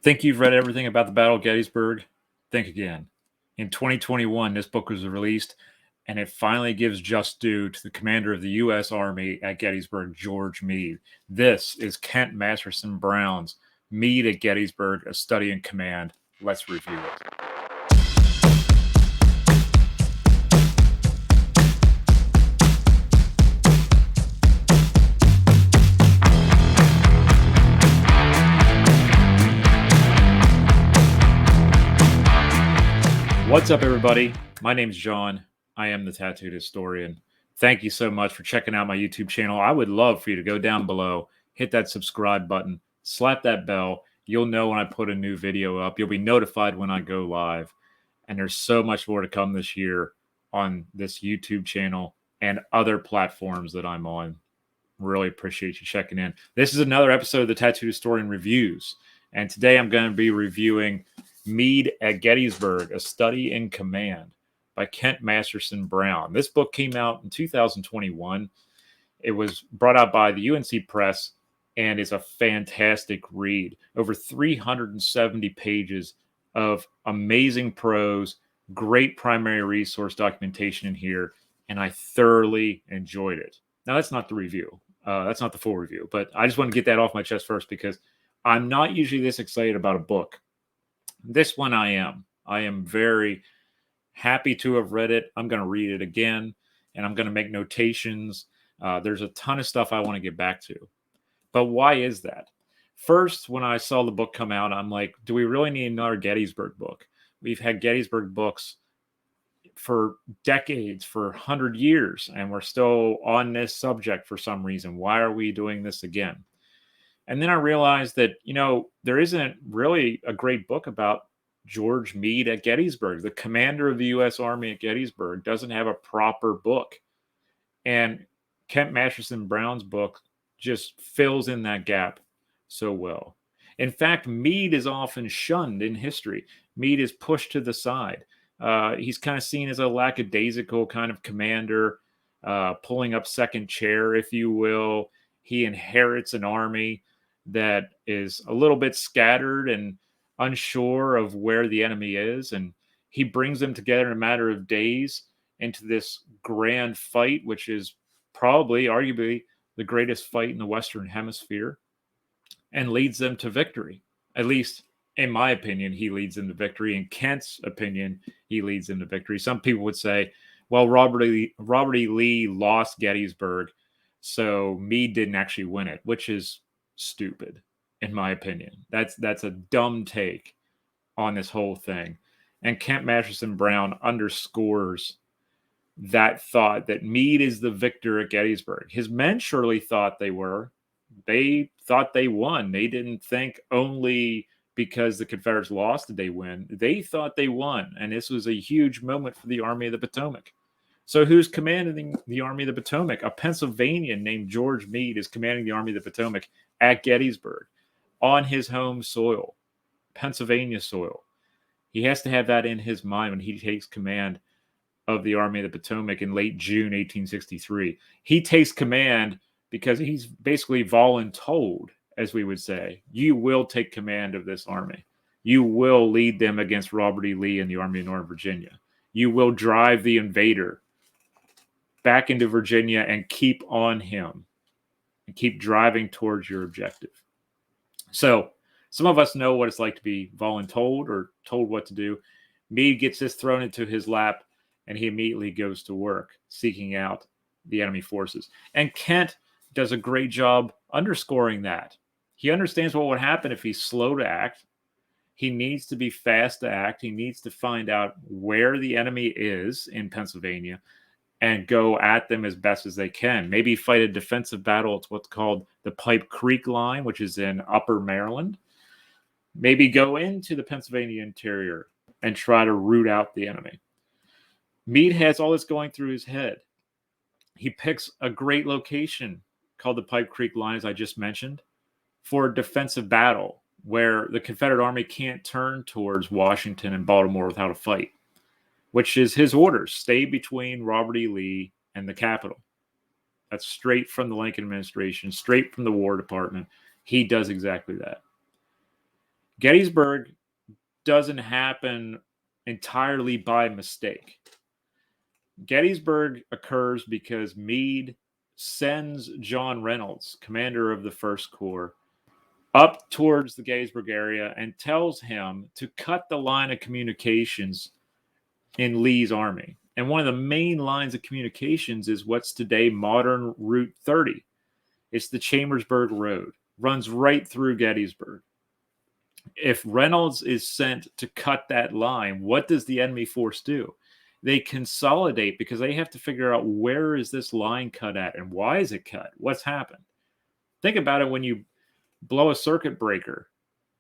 Think you've read everything about the Battle of Gettysburg? Think again. In 2021, this book was released, and it finally gives just due to the commander of the U.S. Army at Gettysburg, George Meade. This is Kent Masterson Brown's Meade at Gettysburg, A Study in Command. Let's review it. What's up, everybody? My name's John. I am the Tattooed Historian. Thank you so much for checking out my YouTube channel. I would love for you to go down below, hit that subscribe button, slap that bell. You'll know when I put a new video up. You'll be notified when I go live. And there's so much more to come this year on this YouTube channel and other platforms that I'm on. Really appreciate you checking in. This is another episode of the Tattooed Historian Reviews. And today I'm going to be reviewing Meade at Gettysburg, A Study in Command by Kent Masterson Brown. This book came out in 2021. It was brought out by the UNC Press and is a fantastic read. Over 370 pages of amazing prose, great primary resource documentation in here, and I thoroughly enjoyed it. Now, that's not the review. That's not the full review, but I just want to get that off my chest first because I'm not usually this excited about a book. This one I am. I am very happy to have read it. I'm going to read it again, and I'm going to make notations. There's a ton of stuff I want to get back to. But why is that? First, when I saw the book come out, I'm like, do we really need another Gettysburg book? We've had Gettysburg books for decades, for 100 years, and we're still on this subject for some reason. Why are we doing this again? And then I realized that, there isn't really a great book about George Meade at Gettysburg. The commander of the U.S. Army at Gettysburg doesn't have a proper book. And Kent Masterson Brown's book just fills in that gap so well. In fact, Meade is often shunned in history. Meade is pushed to the side. He's kind of seen as a lackadaisical kind of commander, pulling up second chair, if you will. He inherits an army that is a little bit scattered and unsure of where the enemy is. And he brings them together in a matter of days into this grand fight, which is probably, arguably, the greatest fight in the Western Hemisphere, and leads them to victory. At least, in my opinion, he leads them to victory. In Kent's opinion, he leads them to victory. Some people would say, well, Robert E. Lee lost Gettysburg, so Meade didn't actually win it, which is stupid, in my opinion. That's a dumb take on this whole thing. And Kent Masterson Brown underscores that thought that Meade is the victor at Gettysburg. His men surely thought they were. They thought they won. They didn't think only because the Confederates lost did they win. They thought they won, and this was a huge moment for the Army of the Potomac. So who's commanding the Army of the Potomac? A Pennsylvanian named George Meade is commanding the Army of the Potomac at Gettysburg on his home soil, Pennsylvania soil. He has to have that in his mind when he takes command of the Army of the Potomac in late June 1863. He takes command because he's basically voluntold, as we would say. You will take command of this army. You will lead them against Robert E. Lee and the Army of Northern Virginia. You will drive the invader back into Virginia and keep on him and keep driving towards your objective. So some of us know what it's like to be voluntold or told what to do. Meade gets this thrown into his lap, and he immediately goes to work seeking out the enemy forces. And Kent does a great job underscoring that. He understands what would happen if he's slow to act. He needs to be fast to act. He needs to find out where the enemy is in Pennsylvania and go at them as best as they can. Maybe fight a defensive battle. It's what's called the Pipe Creek Line, which is in Upper Maryland. Maybe go into the Pennsylvania interior and try to root out the enemy. Meade has all this going through his head. He picks a great location called the Pipe Creek Line, as I just mentioned, for a defensive battle where the Confederate Army can't turn towards Washington and Baltimore without a fight, which is his orders: stay between Robert E. Lee and the capital. That's straight from the Lincoln administration, straight from the War Department. He does exactly that. Gettysburg doesn't happen entirely by mistake. Gettysburg occurs because Meade sends John Reynolds, commander of the First Corps, up towards the Gettysburg area and tells him to cut the line of communications in Lee's army. And one of the main lines of communications is what's today modern Route 30. It's the Chambersburg Road, runs right through Gettysburg. If Reynolds is sent to cut that line, what does the enemy force do? They consolidate because they have to figure out where is this line cut at and why is it cut? What's happened? Think about it when you blow a circuit breaker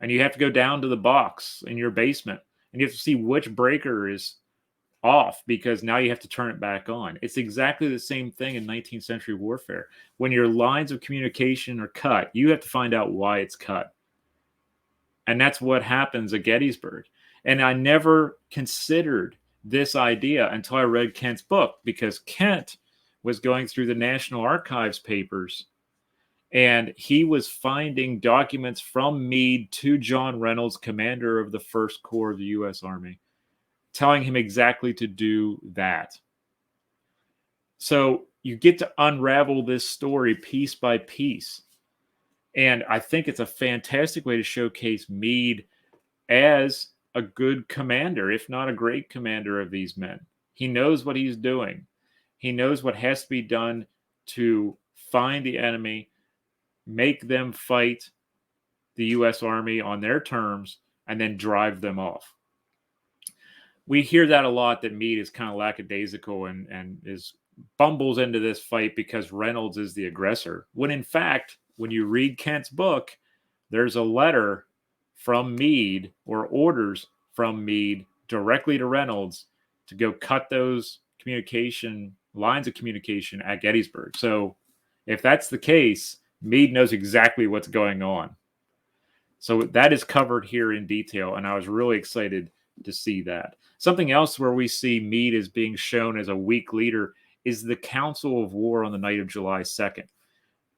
and you have to go down to the box in your basement and you have to see which breaker is off because now you have to turn it back on. It's exactly the same thing in 19th century warfare. When your lines of communication are cut, you have to find out why it's cut. And that's what happens at Gettysburg. And I never considered this idea until I read Kent's book, because Kent was going through the National Archives papers and he was finding documents from Meade to John Reynolds, commander of the First Corps of the U.S. Army, telling him exactly to do that. So you get to unravel this story piece by piece. And I think it's a fantastic way to showcase Meade as a good commander, if not a great commander of these men. He knows what he's doing. He knows what has to be done to find the enemy, make them fight the U.S. Army on their terms, and then drive them off. We hear that a lot, that Meade is kind of lackadaisical and bumbles into this fight because Reynolds is the aggressor. When in fact, when you read Kent's book, there's a letter from Meade, or orders from Meade directly to Reynolds to go cut those lines of communication at Gettysburg. So if that's the case, Meade knows exactly what's going on. So that is covered here in detail, and I was really excited to see that. Something else where we see Meade as being shown as a weak leader is the Council of War on the night of July 2nd.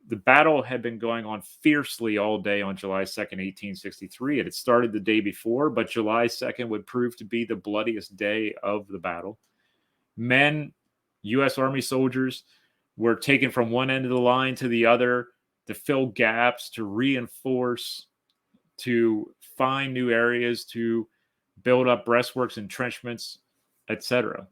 The battle had been going on fiercely all day on July 2nd, 1863. It had started the day before, but July 2nd would prove to be the bloodiest day of the battle. Men, U.S. Army soldiers, were taken from one end of the line to the other to fill gaps, to reinforce, to find new areas, to build up breastworks, entrenchments, etc.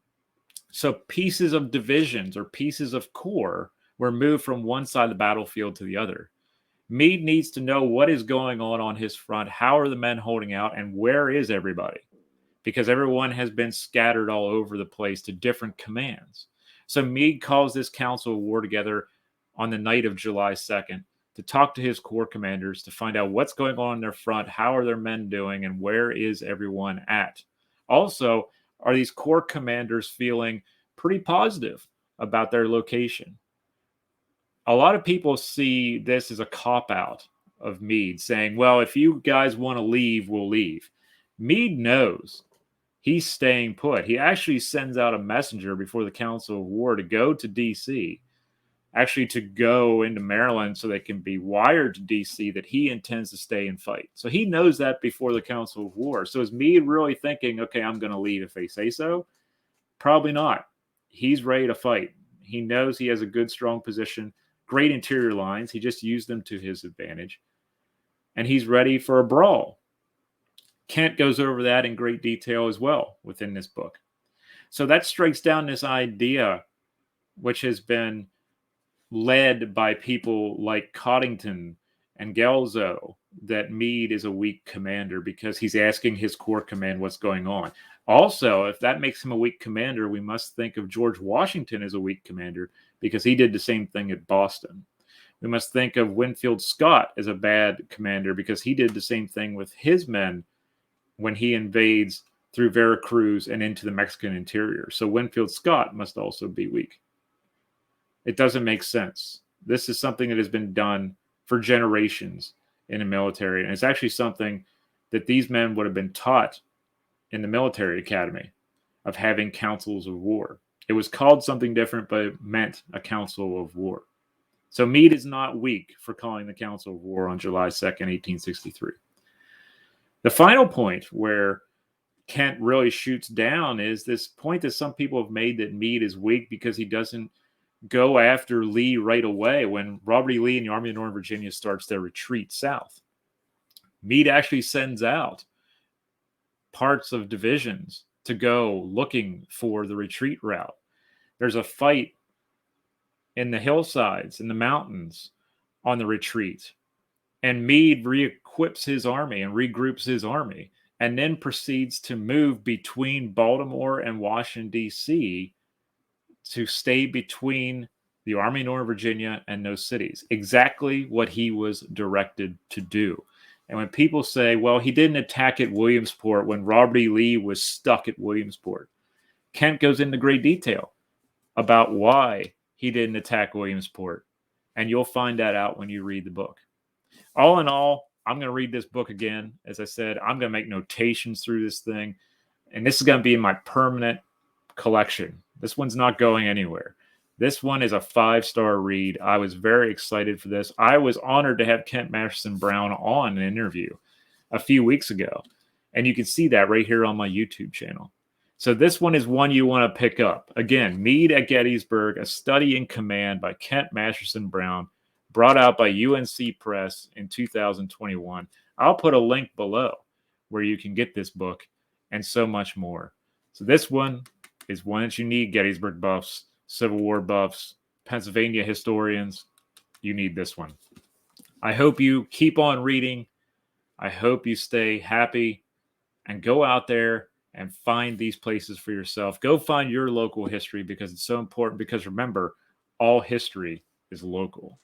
So pieces of divisions or pieces of corps were moved from one side of the battlefield to the other. Meade needs to know what is going on his front. How are the men holding out, and where is everybody? Because everyone has been scattered all over the place to different commands. So Meade calls this Council of War together on the night of July 2nd to talk to his corps commanders to find out what's going on in their front, how are their men doing, and where is everyone at. Also, are these corps commanders feeling pretty positive about their location? A lot of people see this as a cop-out of Meade, saying, well, if you guys want to leave, we'll leave. Meade knows he's staying put. He actually sends out a messenger before the Council of War to go to D.C., actually to go into Maryland so they can be wired to D.C. that he intends to stay and fight. So he knows that before the Council of War. So is Meade really thinking, okay, I'm going to leave if they say so? Probably not. He's ready to fight. He knows he has a good, strong position, great interior lines. He just used them to his advantage. And he's ready for a brawl. Kent goes over that in great detail as well within this book. So that strikes down this idea, which has been led by people like Coddington and Gelzo, that Meade is a weak commander because he's asking his corps command what's going on. Also, if that makes him a weak commander, we must think of George Washington as a weak commander because he did the same thing at Boston. We must think of Winfield Scott as a bad commander because he did the same thing with his men when he invades through Veracruz and into the Mexican interior. So Winfield Scott must also be weak. It doesn't make sense. This is something that has been done for generations in the military. And it's actually something that these men would have been taught in the military academy, of having councils of war. It was called something different, but it meant a council of war. So Meade is not weak for calling the Council of War on July 2nd, 1863. The final point where Kent really shoots down is this point that some people have made that Meade is weak because he doesn't go after Lee right away when Robert E. Lee and the Army of Northern Virginia starts their retreat south. Meade actually sends out parts of divisions to go looking for the retreat route. There's a fight in the hillsides, in the mountains on the retreat. And Meade re-equips his army and regroups his army and then proceeds to move between Baltimore and Washington, D.C. to stay between the Army of Northern Virginia and those cities. Exactly what he was directed to do. And when people say, well, he didn't attack at Williamsport when Robert E. Lee was stuck at Williamsport, Kent goes into great detail about why he didn't attack Williamsport. And you'll find that out when you read the book. All in all, I'm going to read this book again. As I said, I'm going to make notations through this thing. And this is going to be in my permanent collection. This one's not going anywhere. This one is a 5-star read. I was very excited for this. I was honored to have Kent Masterson Brown on an interview a few weeks ago. And you can see that right here on my YouTube channel. So this one is one you want to pick up. Again, Meade at Gettysburg, A Study in Command by Kent Masterson Brown, brought out by UNC Press in 2021. I'll put a link below where you can get this book and so much more. So this one is one that you need, Gettysburg buffs, Civil War buffs, Pennsylvania historians. You need this one. I hope you keep on reading. I hope you stay happy and go out there and find these places for yourself. Go find your local history because it's so important. Because remember, all history is local.